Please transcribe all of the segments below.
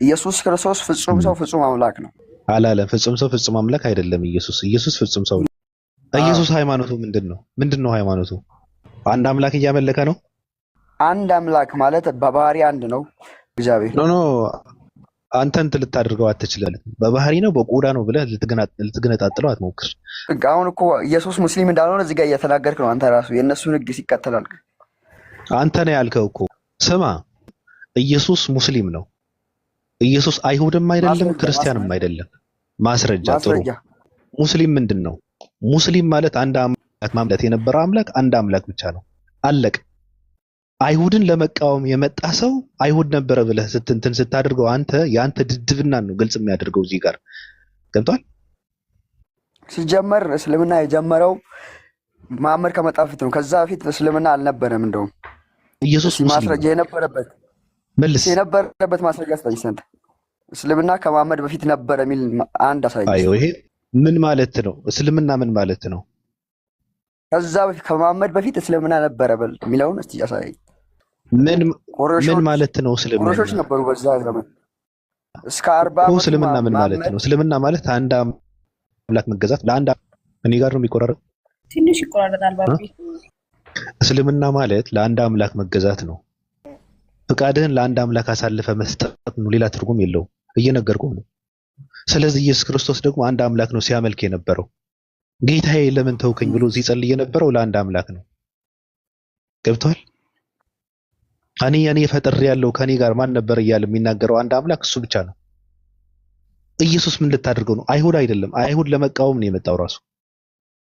ኢየሱስ ክርስቶስ ፍጹም ሰው ፍጹም አምላክ ነው አላለም። ፍጹም ሰው ፍጹም አምላክ አይደለም ኢየሱስ ፍጹም ሰው ነው። ኢየሱስ ሃይማኖቱ ምንድነው ሃይማኖቱ? አንድ አምላክ እያመለከ ነው። አንድ አምላክ ማለት በባህሪ አንድ ነው እግዚአብሔር። ኖ አንተን ልታደርገው አትችልም። በባህሪ ነው በቆዳ ነው ብለህ ልትገነጣጥለው አትሞክር። አሁን እኮ ኢየሱስ ሙስሊም እንዳልሆነ እዚህ ጋር እየተናገርክ ነው። አንተ ራሱ የእነሱን ሕግ ሲከተላል። አንተ ነው ያልከው እኮ። ስማ ኢየሱስ ሙስሊም ነው። ኢየሱስ አይሁድም አይደለም ክርስቲያንም አይደለም። ማስረጃ ጥሩ። ሙስሊም ምንድነው? ሙስሊም ማለት አንድ አምላክ ማምለክ የነበረው አምላክ አንድ አምላክ ብቻ ነው። አለቅ። አይሁድን ለመቃወም የመጣ ሰው አይሁድ ነበረ ብለህ ስትንትን ስታደርገው ያንተ ድድብና ነው ግልጽ የሚያደርገው እዚህ ጋር ገብቷል። ሲጀመር እስልምና የጀመረው መሐመድ ከመጣ በፊት ነው። ከዛ በፊት እስልምና አልነበረም። እንደውም ኢየሱስ ሙስሊም ማስረጃ የነበረበት ማስረጃ አሳይኝ። ሰንተ እስልምና ከመሐመድ በፊት ነበረ የሚል አንድ አሳይኝ። አይ ይሄ ምን ማለት ነው? እስልምና ምን ማለት ነው? ከዛ በፊት ከመሐመድ በፊት እስልምና ነበረ በል የሚለውን እስቲ አሳይኝ። ምን ማለት ነው? እስልምና ቁረሾች ነበሩ በዛ ዘመን እስከ 40 እስልምና ምን ማለት ነው? እስልምና ማለት አንድ አምላክ መገዛት ለአንድ እኔ ጋር ነው የሚቆራረጥ ትንሽ ይቆራረጣል ባቢ። እስልምና ማለት ለአንድ አምላክ መገዛት ነው። ፍቃድህን ለአንድ አምላክ አሳልፈ መስጠት ነው። ሌላ ትርጉም የለውም። እየነገርኩህ ነው። ስለዚህ ኢየሱስ ክርስቶስ ደግሞ አንድ አምላክ ነው ሲያመልክ የነበረው። ጌታዬ ለምን ተውከኝ ብሎ ሲጸልይ የነበረው ለአንድ አምላክ ነው። ገብቷል? እኔ ፈጥሬ ያለው ከኔ ጋር ማን ነበር እያለ የሚናገረው አንድ አምላክ እሱ ብቻ ነው። ኢየሱስ ምን ልታደርገው ነው? አይሁድ አይደለም። አይሁድ ለመቃወም ነው የመጣው ራሱ።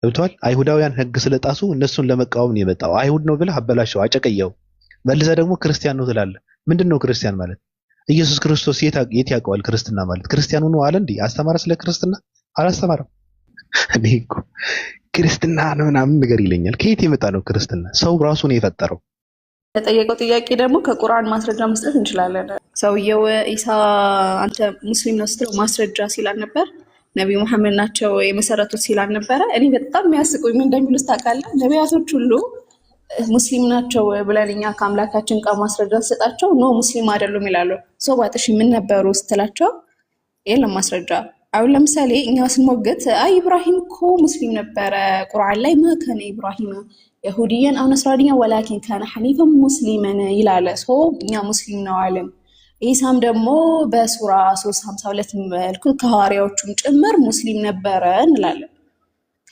ገብቷል? አይሁዳውያን ሕግ ስለጣሱ እነሱን ለመቃወም ነው የመጣው። አይሁድ ነው ብለህ አበላሸው፣ አጨቀየው። መልሰህ ደግሞ ክርስቲያን ነው ትላለህ። ምንድነው ክርስቲያን ማለት? ኢየሱስ ክርስቶስ የት ያውቀዋል ክርስትና ማለት? ክርስቲያኑ ነው አለ እንዴ? አስተማረ ስለ ክርስትና? አላስተማረም። እኔ እኮ ክርስትና ነው ምናምን ነገር ይለኛል። ከየት የመጣ ነው ክርስትና? ሰው ራሱ ነው የፈጠረው። ለጠየቀው ጥያቄ ደግሞ ከቁርአን ማስረጃ መስጠት እንችላለን። ሰውየው ኢሳ አንተ ሙስሊም ነው ስትለው ማስረጃ ሲላል ነበር። ነብዩ መሐመድ ናቸው የመሰረቱት ሲላል ነበረ። እኔ በጣም የሚያስቁኝ ምን እንደሚሉት ታውቃለህ? ነቢያቶች ሁሉ ሙስሊም ናቸው ብለን እኛ ከአምላካችን ጋር ማስረጃ ሰጣቸው ነው ሙስሊም አይደሉም ይላሉ። ሰው ባጥሽ ምን ነበሩ ስትላቸው የለም ማስረጃ። አሁን ለምሳሌ እኛ ስንሞግት አይ ኢብራሂም እኮ ሙስሊም ነበረ ቁርአን ላይ ማከነ ኢብራሂም የሁዲያን አው ነስራኒያ ወላኪን ካነ ሐኒፈን ሙስሊመን ይላል። ሰው እኛ ሙስሊም ነው አለን። ኢሳም ደግሞ በሱራ 352 መልኩ ከሐዋርያዎቹም ጭምር ሙስሊም ነበረ እንላለን።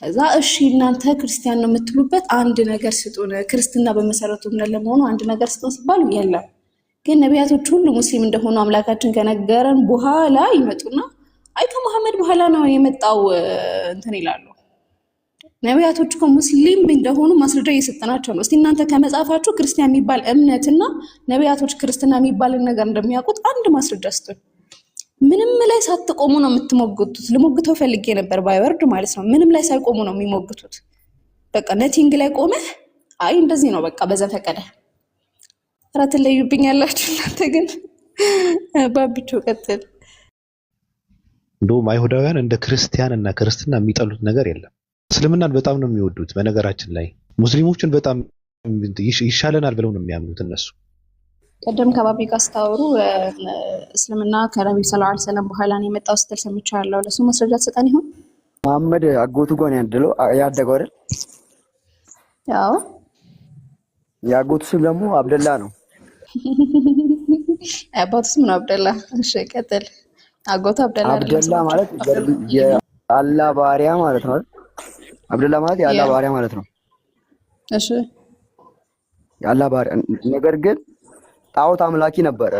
ከዛ እሺ እናንተ ክርስቲያን ነው የምትሉበት አንድ ነገር ስጡን፣ ክርስትና በመሰረቱ ለመሆኑ አንድ ነገር ስጡን ሲባሉ የለም። ግን ነቢያቶች ሁሉ ሙስሊም እንደሆኑ አምላካችን ከነገረን በኋላ ይመጡና አይ ከመሐመድ በኋላ ነው የመጣው እንትን ይላሉ። ነቢያቶች እኮ ሙስሊም እንደሆኑ ማስረጃ እየሰጠናቸው ነው። እስቲ እናንተ ከመጽሐፋችሁ ክርስቲያን የሚባል እምነትና ነቢያቶች ክርስትና የሚባልን ነገር እንደሚያውቁት አንድ ማስረጃ ስጡን። ምንም ላይ ሳትቆሙ ነው የምትሞግቱት። ልሞግተው ፈልጌ ነበር ባይወርድ ማለት ነው። ምንም ላይ ሳይቆሙ ነው የሚሞግቱት። በቃ ነቲንግ ላይ ቆመህ አይ እንደዚህ ነው በቃ በዘፈቀደ ኧረ ትለዩብኛላችሁ እናንተ። ግን ባብቹ ቀጥል። እንደውም አይሁዳውያን እንደ ክርስቲያን እና ክርስትና የሚጠሉት ነገር የለም። እስልምናን በጣም ነው የሚወዱት። በነገራችን ላይ ሙስሊሞችን በጣም ይሻለናል ብለው ነው የሚያምኑት እነሱ። ቀደም ከባቢ ጋር ስታወሩ እስልምና ከነብዩ ሰለላሁ ዐለይሂ ወሰለም በኋላ ነው የመጣው ስትል ሰምቻለሁ። ለሱ ማስረጃ ተሰጠን ይሆን? መሐመድ አጎቱ ጋር ነው ያደገው አይደል? ያው ያጎቱ ስም ደግሞ አብደላ ነው። አባቱ ስም ነው አብደላ። እሺ ቀጥል። አጎቱ አብደላ ማለት የአላህ ባሪያ ማለት ነው። አብደላ ማለት የአላህ ባሪያ ማለት ነው። እሺ የአላህ ባሪያ ነገር ግን ጣዖት አምላኪ ነበር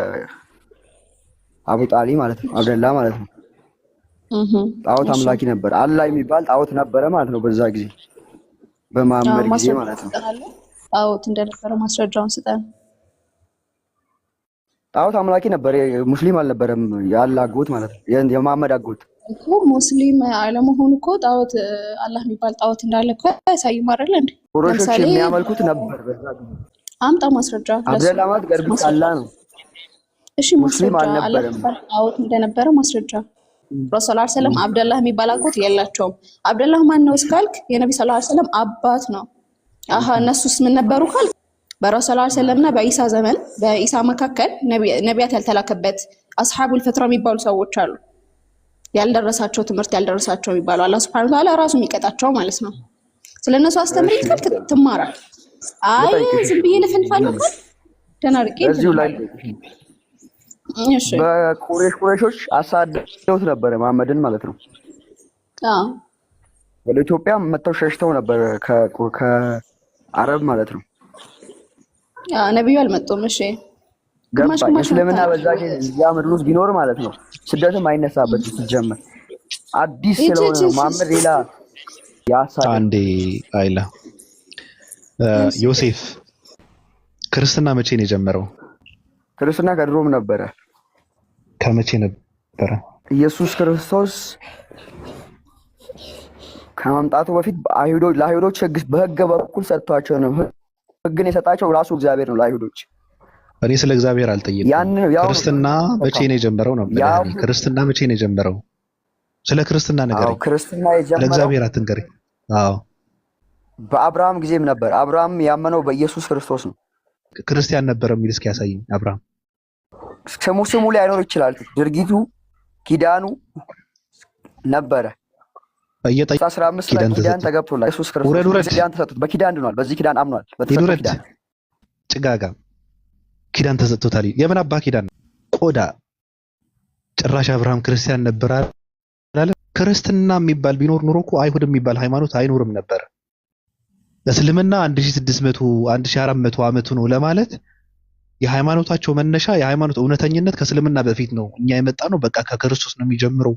አቡ ጣሊ ማለት ነው። አብደላ ማለት ነው። ጣዖት አምላኪ ነበር። አላህ የሚባል ጣዖት ነበረ ማለት ነው በዛ ጊዜ በመሐመድ ጊዜ ማለት ነው። ጣዖት እንደነበረ ማስረጃውን ስጠን። ጣዖት አምላኪ ነበር። ሙስሊም አልነበረም። የአላህ አጎት ማለት ነው። የመሐመድ አጎት እኮ ሙስሊም አለመሆኑ እኮ ጣዖት አላህ የሚባል ጣዖት እንዳለ እኮ ያሳይም አይደል እንዴ? ቁረሾች የሚያመልኩት ነበር በዛ ጊዜ። አምጣ ማስረጃ። አብደላ ማለት ገርብስ አላህ ነው። እሺ ማስረጃ አላህ ጣዖት እንደነበረ ማስረጃ። ረሱል ሰለላሁ ዐለይሂ ወሰለም አብደላህ የሚባል አጎት የላቸውም። አብደላህ ማን ነው እስካልክ የነብዩ ሰለላሁ ዐለይሂ ወሰለም አባት ነው። አሃ እነሱስ ምን ነበሩ ካልክ በረሱል ሰለላሁ ዐለይሂ ወሰለምና በኢሳ ዘመን በኢሳ መካከል ነቢያት ያልተላከበት አስሐቡል ፈትራ የሚባሉ ሰዎች አሉ። ያልደረሳቸው ትምህርት ያልደረሳቸው የሚባሉ አላህ ሱብሓነሁ ወተዓላ ራሱ የሚቀጣቸው ማለት ነው። ስለነሱ አስተምሪ ትማራል። አይ ዝም ብዬ ልፍንፋለሁ ካል ደህና አድርጌ እዚሁ ላይ በቁረይሾች አሳደውት ነበር መሐመድን ማለት ነው። ወደ ኢትዮጵያ መጥተው ሸሽተው ነበር ከአረብ ማለት ነው። ነብዩ አልመጡም። እሺ ገባኝ። እስልምና በዛ ጊዜ እዚያ ምድር ውስጥ ቢኖር ማለት ነው ስደትም አይነሳበት ሲጀመር አዲስ ስለሆነ ነው። መሐመድ ሌላ ያሳደ አንዴ አይላ ዮሴፍ ክርስትና መቼ ነው የጀመረው? ክርስትና ከድሮም ነበረ። ከመቼ ነበረ? ኢየሱስ ክርስቶስ ከመምጣቱ በፊት ለአይሁዶች በሕግ በኩል ሰጥቷቸው ነው። ሕግን የሰጣቸው ራሱ እግዚአብሔር ነው ለአይሁዶች። እኔ ስለ እግዚአብሔር አልጠየቅኩም። ክርስትና መቼ ነው የጀመረው ነው? ክርስትና መቼ ነው የጀመረው? ስለ ክርስትና ንገረኝ። ክርስትና የጀመረው ለእግዚአብሔር አትንገረኝ። አዎ በአብርሃም ጊዜም ነበር። አብርሃም ያመነው በኢየሱስ ክርስቶስ ነው። ክርስቲያን ነበር የሚል እስኪ ያሳየኝ። አብርሃም ስሙ ላይ አይኖር ይችላል። ድርጊቱ ኪዳኑ ነበረ። 15 ላይ ኪዳን ተገብቶላል። ኢየሱስ ክርስቶስ ኪዳን ተሰጥቶት በኪዳን ድኗል። በዚህ ኪዳን አምኗል። በተሰጠው ኪዳን ጭጋጋ ኪዳን ተሰጥቶታል። የምን አባ ኪዳን? ቆዳ። ጭራሽ አብርሃም ክርስቲያን ነበር አለ። ክርስትና የሚባል ቢኖር ኑሮ እኮ አይሁድ የሚባል ሃይማኖት አይኖርም ነበር። እስልምና 1600 1400 ዓመቱ ነው ለማለት የሃይማኖታቸው መነሻ የሃይማኖት እውነተኝነት ከእስልምና በፊት ነው። እኛ የመጣ ነው በቃ ከክርስቶስ ነው የሚጀምረው።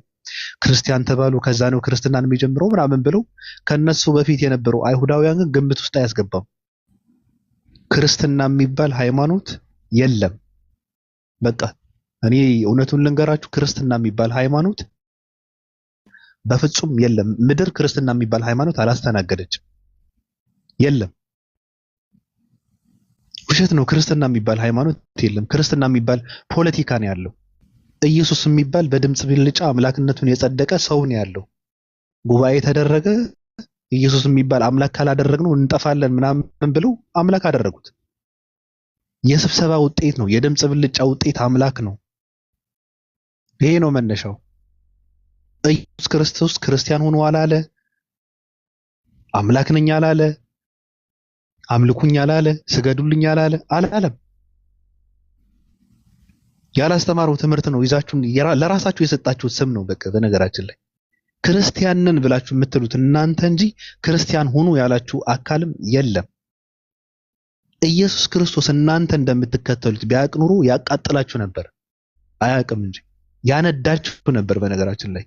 ክርስቲያን ተባሉ ከዛ ነው ክርስትናን የሚጀምረው ምናምን ብለው ከነሱ በፊት የነበረው አይሁዳውያን ግን ግምት ውስጥ አያስገባም። ክርስትና የሚባል ሃይማኖት የለም። በቃ እኔ እውነቱን ልንገራችሁ፣ ክርስትና የሚባል ሃይማኖት በፍጹም የለም። ምድር ክርስትና የሚባል ሃይማኖት አላስተናገደችም። የለም፣ ውሸት ነው። ክርስትና የሚባል ሃይማኖት የለም። ክርስትና የሚባል ፖለቲካ ነው ያለው። ኢየሱስ የሚባል በድምጽ ብልጫ አምላክነቱን የጸደቀ ሰው ነው ያለው። ጉባኤ ተደረገ። ኢየሱስ የሚባል አምላክ ካላደረግነው እንጠፋለን ምናምን ብለው አምላክ አደረጉት። የስብሰባ ውጤት ነው። የድምጽ ብልጫ ውጤት አምላክ ነው። ይሄ ነው መነሻው። ኢየሱስ ክርስቶስ ክርስቲያን ሆኖ አላለ። አምላክ ነኝ አላለ። አምልኩኝ አላለ። ስገዱልኝ አላለ። አላለም። ያላስተማረው ትምህርት ነው ይዛችሁ ለራሳችሁ የሰጣችሁት ስም ነው። በቃ በነገራችን ላይ ክርስቲያንን ብላችሁ የምትሉት እናንተ እንጂ ክርስቲያን ሆኖ ያላችሁ አካልም የለም። ኢየሱስ ክርስቶስ እናንተ እንደምትከተሉት ቢያውቅ ኑሮ ያቃጥላችሁ ነበር። አያውቅም እንጂ ያነዳችሁ ነበር። በነገራችን ላይ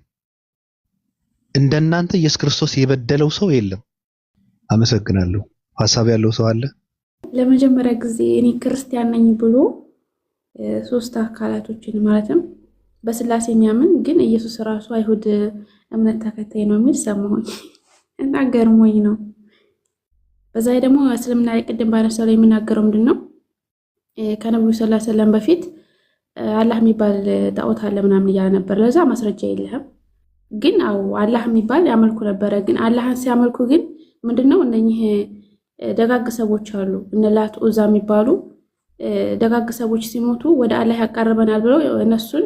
እንደናንተ ኢየሱስ ክርስቶስ የበደለው ሰው የለም። አመሰግናለሁ። ሐሳብ ያለው ሰው አለ? ለመጀመሪያ ጊዜ እኔ ክርስቲያን ነኝ ብሎ ሶስት አካላቶችን ማለትም በስላሴ የሚያምን ግን ኢየሱስ ራሱ አይሁድ እምነት ተከታይ ነው የሚል ሰማሁኝ እና ገርሞኝ ነው። በዛ ላይ ደግሞ እስልምና ላይ ቅድም ባነሳው ላይ የምናገረው ምንድነው ከነብዩ ሰለላሁ ዐለይሂ ወሰለም በፊት አላህ የሚባል ጣዖት አለ ምናምን እያለ ነበር። ለዛ ማስረጃ የለህም። ግን አላህ የሚባል ያመልኩ ነበረ። ግን አላህን ሲያመልኩ ግን ምንድነው እነኚህ ደጋግ ሰዎች አሉ እነ ላት ኡዛ የሚባሉ ደጋግ ሰዎች ሲሞቱ ወደ አላህ ያቀርበናል ብለው እነሱን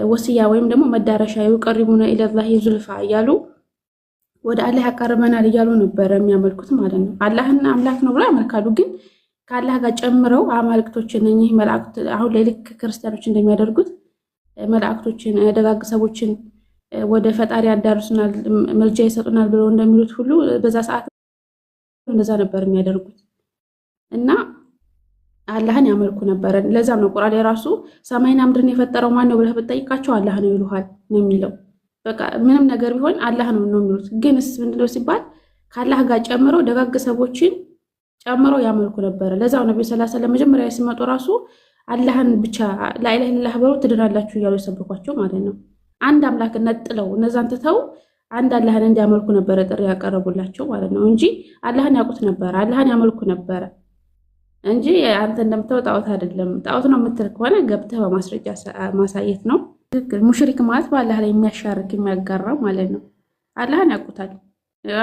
ወስያ ወይም ደግሞ መዳረሻ ይቀርቡና ኢላላህ ዙልፋ እያሉ ወደ አላህ ያቀርበናል እያሉ ነበር የሚያመልኩት ማለት ነው። አላህና አምላክ ነው ብለው ያመልካሉ። ግን ከአላህ ጋር ጨምረው አማልክቶችን እነኚህ መላእክት አሁን ላይ ልክ ክርስቲያኖች እንደሚያደርጉት መላእክቶችን ደጋግ ሰዎችን ወደ ፈጣሪ ያዳርሱናል መልጃ ይሰጡናል ብለው እንደሚሉት ሁሉ በዛ ሰዓት እንደዛ ነበር የሚያደርጉት እና አላህን ያመልኩ ነበር። ለዛም ነው ቁርአን የራሱ ሰማይና ምድርን የፈጠረው ማን ነው ብለህ ብትጠይቃቸው አላህ ነው ይሉሃል ነው የሚለው። በቃ ምንም ነገር ቢሆን አላህ ነው የሚሉት። ግንስ ምንድነው ሲባል ከአላህ ጋር ጨምረው ደጋግ ሰዎችን ጨምረው ያመልኩ ነበር። ለዛው ነብዩ ሰለላሁ ዐለይሂ ወሰለም መጀመሪያ ሲመጡ ራሱ አላህን ብቻ ላኢላሀ ኢላላህ ብለው ትድናላችሁ እያሉ ሰበኳቸው ማለት ነው። አንድ አምላክ ነጥለው እነዛን ትተው አንድ አላህን እንዲያመልኩ ነበር ጥሪ ያቀረቡላቸው ማለት ነው እንጂ አላህን ያውቁት ነበር፣ አላህን ያመልኩ ነበር እንጂ አንተ እንደምታው ጣዖት አይደለም። ጣዖት ነው የምትል ከሆነ ገብተህ በማስረጃ ማሳየት ነው። ትክክል። ሙሽሪክ ማለት በአላህ ላይ የሚያሻርክ የሚያጋራ ማለት ነው። አላህን ያውቁታል።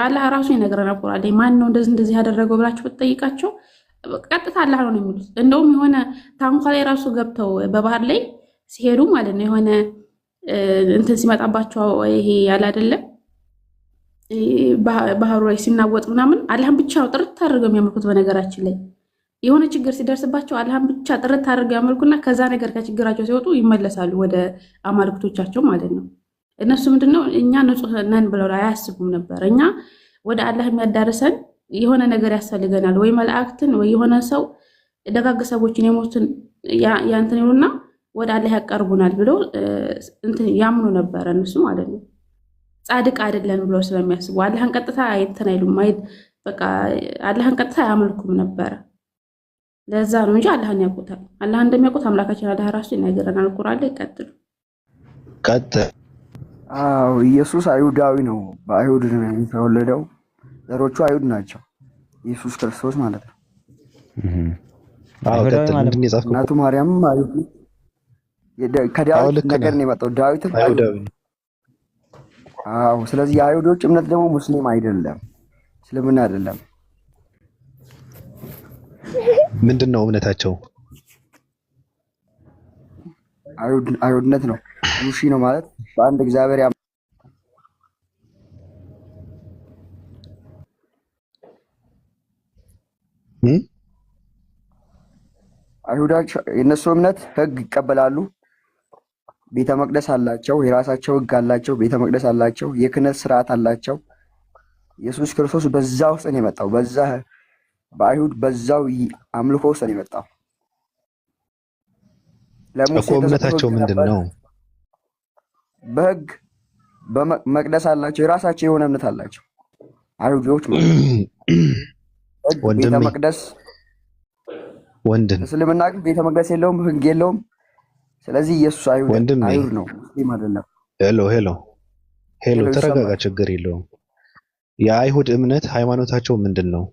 አላህ ራሱ ይነግረናል ቁርአን ላይ ማን ነው እንደዚህ ያደረገው ብላችሁ ብትጠይቃቸው ቀጥታ አላህ ነው የሚሉት። እንደውም የሆነ ታንኳ ላይ ራሱ ገብተው በባህር ላይ ሲሄዱ ማለት ነው የሆነ እንትን ሲመጣባቸው ይሄ ያለ አይደለም ባህሩ ላይ ሲናወጥ ምናምን አላህን ብቻ ነው ጥርት አድርገው የሚያመልኩት። በነገራችን ላይ የሆነ ችግር ሲደርስባቸው አላህን ብቻ ጥርት አድርገው ያመልኩና ከዛ ነገር ከችግራቸው ሲወጡ ይመለሳሉ ወደ አማልክቶቻቸው ማለት ነው። እነሱ ምንድነው እኛ ንጹህ ነን ብለው አያስቡም ነበር። እኛ ወደ አላህ የሚያዳርሰን የሆነ ነገር ያስፈልገናል፣ ወይ መላእክትን ወይ የሆነ ሰው ደጋግ ሰዎችን የሞትን ያንትን ይሉና ወደ አላህ ያቀርቡናል ብለው እንትን ያምኑ ነበር እነሱ ማለት ነው። ጻድቅ አይደለን ብለው ስለሚያስቡ አላህን ቀጥታ እንትን አይሉም። በቃ አላህን ቀጥታ አያመልኩም ነበር። ለዛ ነው እንጂ አላህን ያውቁታል። አላህን እንደሚያውቁት አምላካችን አላህ ራሱ ይነግረናል ቁርአን ላይ። ቀጥሉ። አዎ ኢየሱስ አይሁዳዊ ነው። በአይሁድ ነው የተወለደው። ዘሮቹ አይሁድ ናቸው። ኢየሱስ ክርስቶስ ማለት ነው። እናቱ ማርያም አይሁድ ከዳዊት ነገር ነው የመጣው። ዳዊትም አይሁዳዊ ነው። አዎ ስለዚህ የአይሁዶች እምነት ደግሞ ሙስሊም አይደለም፣ እስልምና አይደለም። ምንድነው እምነታቸው? አይሁድነት ነው። ሙሺ ነው ማለት በአንድ እግዚአብሔር አይሁዳች የነሱ እምነት ህግ ይቀበላሉ። ቤተ መቅደስ አላቸው፣ የራሳቸው ህግ አላቸው። ቤተ መቅደስ አላቸው፣ የክህነት ስርዓት አላቸው። ኢየሱስ ክርስቶስ በዛ ውስጥ ነው የመጣው። በዛ በአይሁድ በዛው አምልኮ ውስጥ ነው የመጣው። ለሙሴ እምነታቸው ምንድነው? በህግ በመቅደስ አላቸው፣ የራሳቸው የሆነ እምነት አላቸው አይሁዶች ማለት ነው። ቤተ መቅደስ ወንድም እስልምና ግን ቤተ መቅደስ የለውም፣ ህግ የለውም። ስለዚህ ኢየሱስ አይሁድ ነው፣ ሙስሊም አይደለም። ሄሎ ተረጋጋ፣ ችግር የለውም። የአይሁድ እምነት ሃይማኖታቸው ምንድን ነው?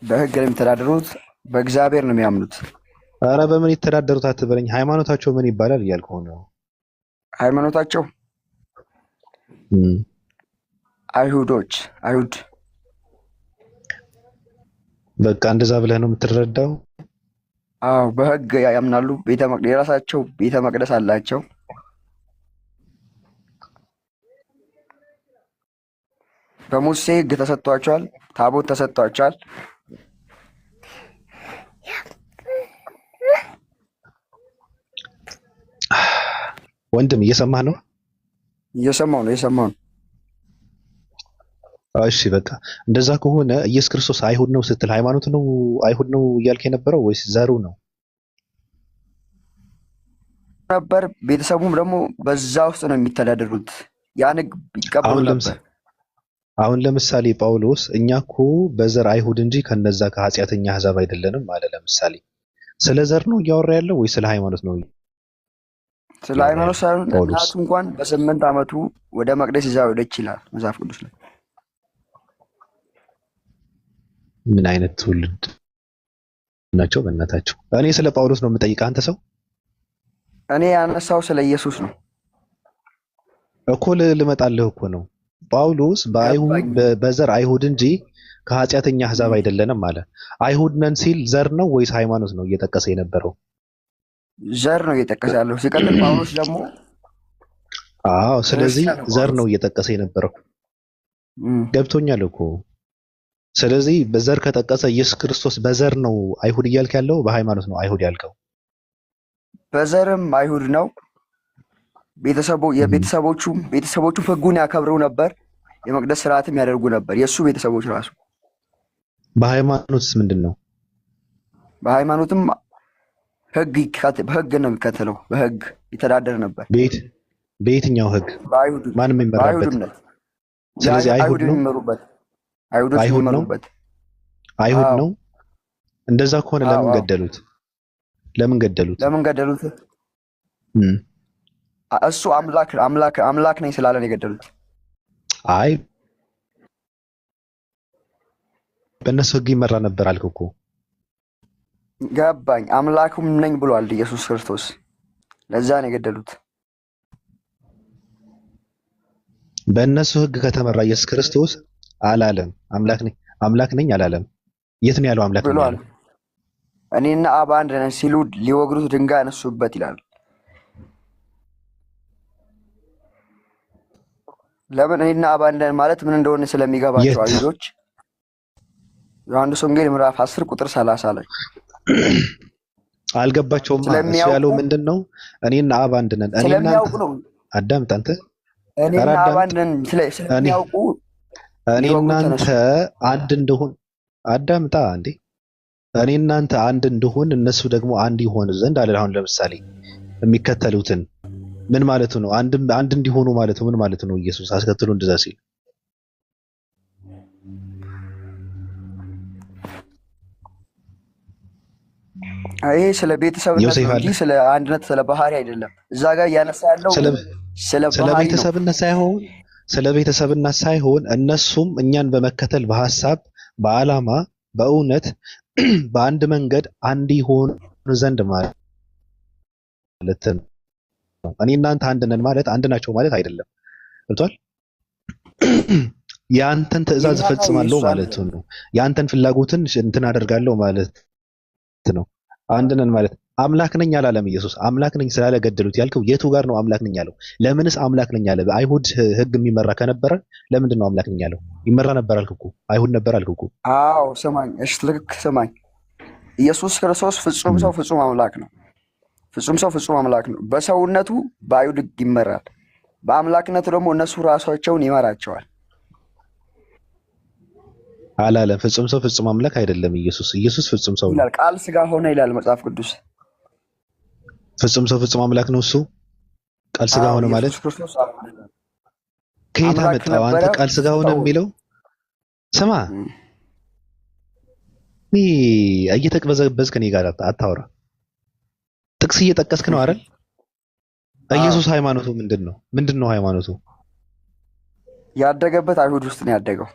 በህግ ነው የሚተዳደሩት፣ በእግዚአብሔር ነው የሚያምኑት። አረ በምን ይተዳደሩት አትበለኝ። ሃይማኖታቸው ምን ይባላል እያልኩህ ነው። ሃይማኖታቸው አይሁድ በቃ እንደዛ ብለህ ነው የምትረዳው? አዎ በህግ ያምናሉ። የራሳቸው ቤተ መቅደስ አላቸው። በሙሴ ህግ ተሰጥቷቸዋል፣ ታቦት ተሰጥቷቸዋል። ወንድም እየሰማህ ነው? እየሰማሁ ነው። እሺ በቃ እንደዛ ከሆነ ኢየሱስ ክርስቶስ አይሁድ ነው ስትል ሃይማኖት ነው አይሁድ ነው እያልክ የነበረው ወይስ ዘሩ ነው ነበር? ቤተሰቡም ደግሞ በዛ ውስጥ ነው የሚተዳደሩት። ያን ህግ ይቀበሉ ነበር። አሁን ለምሳሌ ጳውሎስ እኛ እኮ በዘር አይሁድ እንጂ ከነዛ ከኃጢአተኛ አሕዛብ አይደለንም አለ። ለምሳሌ ስለ ዘር ነው እያወራ ያለው ወይ ስለ ሃይማኖት ነው? ስለ ሃይማኖት ሳይሆን እናቱ እንኳን በ8 ዓመቱ ወደ መቅደስ ይዛ ሄደች ይላል መጽሐፍ ቅዱስ ላይ። ምን አይነት ትውልድ ናቸው በእናታቸው? እኔ ስለ ጳውሎስ ነው የምጠይቀህ አንተ ሰው። እኔ ያነሳው ስለ ኢየሱስ ነው እኮ ልመጣልህ እኮ ነው። ጳውሎስ በዘር አይሁድ እንጂ ከኃጢአተኛ አሕዛብ አይደለንም አለ። አይሁድ ነን ሲል ዘር ነው ወይስ ሃይማኖት ነው እየጠቀሰ የነበረው? ዘር ነው እየጠቀሰ ያለው። ሲቀጥል ጳውሎስ ደግሞ ስለዚህ ዘር ነው እየጠቀሰ የነበረው። ገብቶኛል እኮ። ስለዚህ በዘር ከጠቀሰ ኢየሱስ ክርስቶስ በዘር ነው አይሁድ እያልክ ያለው በሃይማኖት ነው አይሁድ ያልከው? በዘርም አይሁድ ነው። ቤተሰቦቹ ህጉን ያከብሩ ነበር፣ የመቅደስ ስርዓትም ያደርጉ ነበር። የእሱ ቤተሰቦች ራሱ። በሃይማኖትስ ምንድን ነው? በሃይማኖትም በህግ ነው የሚከተለው። በህግ ይተዳደር ነበር። በየትኛው ህግ? ማንም የሚመራበት? ስለዚህ አይሁድ ነው የሚመሩበት። አይሁድ ነው። እንደዛ ከሆነ ለምን ገደሉት? ለምን ገደሉት? እሱ አምላክ ነኝ ስላለ ነው የገደሉት። አይ በእነሱ ህግ ይመራ ነበር አልክ እኮ። ገባኝ። አምላኩም ነኝ ብሏል ኢየሱስ ክርስቶስ። ለዛ ነው የገደሉት። በእነሱ ህግ ከተመራ ኢየሱስ ክርስቶስ አላለም አምላክ ነኝ አላለም። የት ነው ያለው? አምላክ ነኝ ያለው እኔና አብ አንድ ነን ሲሉ ሊወግሩት ድንጋይ አነሱበት ይላል። ለምን? እኔና አብ አንድ ነን ማለት ምን እንደሆነ ስለሚገባቸው አይሁዶች ዮሐንስ ወንጌል ምዕራፍ 10 ቁጥር 30 ላይ አልገባቸውም። እሱ ያለው ምንድነው? እኔና አብ አንድ ነን። ስለሚያውቁ ነው። አዳምጥ አንተ። እኔና አብ አንድ ነን ስለሚያውቁ እኔ እናንተ አንድ እንደሆን አዳምጣ እንዴ። እኔ እናንተ አንድ እንደሆን እነሱ ደግሞ አንድ ይሆኑ ዘንድ አለ። አሁን ለምሳሌ የሚከተሉትን ምን ማለቱ ነው? አንድ እንዲሆኑ ማለቱ ምን ማለቱ ነው? ኢየሱስ አስከትሎ እንደዛ ሲል ይሄ ስለ ቤተሰብነት ነው እንጂ ስለ አንድነት ስለ ባህሪ አይደለም። እዛ ጋር እያነሳ ያለው ስለ ቤተሰብነት ሳይሆን እነሱም እኛን በመከተል በሐሳብ በዓላማ በእውነት በአንድ መንገድ አንድ ይሆኑ ዘንድ ማለት ነው። እኔ እናንተ አንድ ነን ማለት አንድ ናቸው ማለት አይደለም። ገብቷል? የአንተን ትእዛዝ እፈጽማለሁ ማለት ነው። የአንተን ፍላጎትን እንትን አደርጋለሁ ማለት ነው። አንድ ነን ማለት አምላክ ነኝ አላለም ኢየሱስ። አምላክ ነኝ ስላለ ገደሉት ያልከው የቱ ጋር ነው አምላክ ነኝ ያለው? ለምንስ አምላክ ነኝ አለ? በአይሁድ ሕግ የሚመራ ከነበረ ለምንድን ነው አምላክ ነኝ ያለው? ይመራ ነበር አልክ እኮ። አይሁድ ነበር አልክ እኮ። አዎ ስማኝ፣ እሺ ልክ ስማኝ። ኢየሱስ ክርስቶስ ፍጹም ሰው ፍጹም አምላክ ነው። ፍጹም ሰው ፍጹም አምላክ ነው። በሰውነቱ በአይሁድ ሕግ ይመራል። በአምላክነቱ ደግሞ እነሱ ራሳቸውን ይመራቸዋል አላለም። ፍጹም ሰው ፍጹም አምላክ አይደለም ኢየሱስ። ኢየሱስ ፍጹም ሰው ይላል። ቃል ሥጋ ሆነ ይላል መጽሐፍ ቅዱስ። ፍጹም ሰው ፍጹም አምላክ ነው እሱ። ቃል ሥጋ ሆነ ማለት ከየት አመጣው አንተ? ቃል ሥጋ ሆነ የሚለው ስማ፣ እየተቅበዘበዝክ ከኔ ጋር አታወራ። ጥቅስ እየጠቀስክ ነው አይደል? ኢየሱስ ሃይማኖቱ ምንድን ነው? ምንድን ነው ሃይማኖቱ? ያደገበት አይሁድ ውስጥ ነው ያደገው።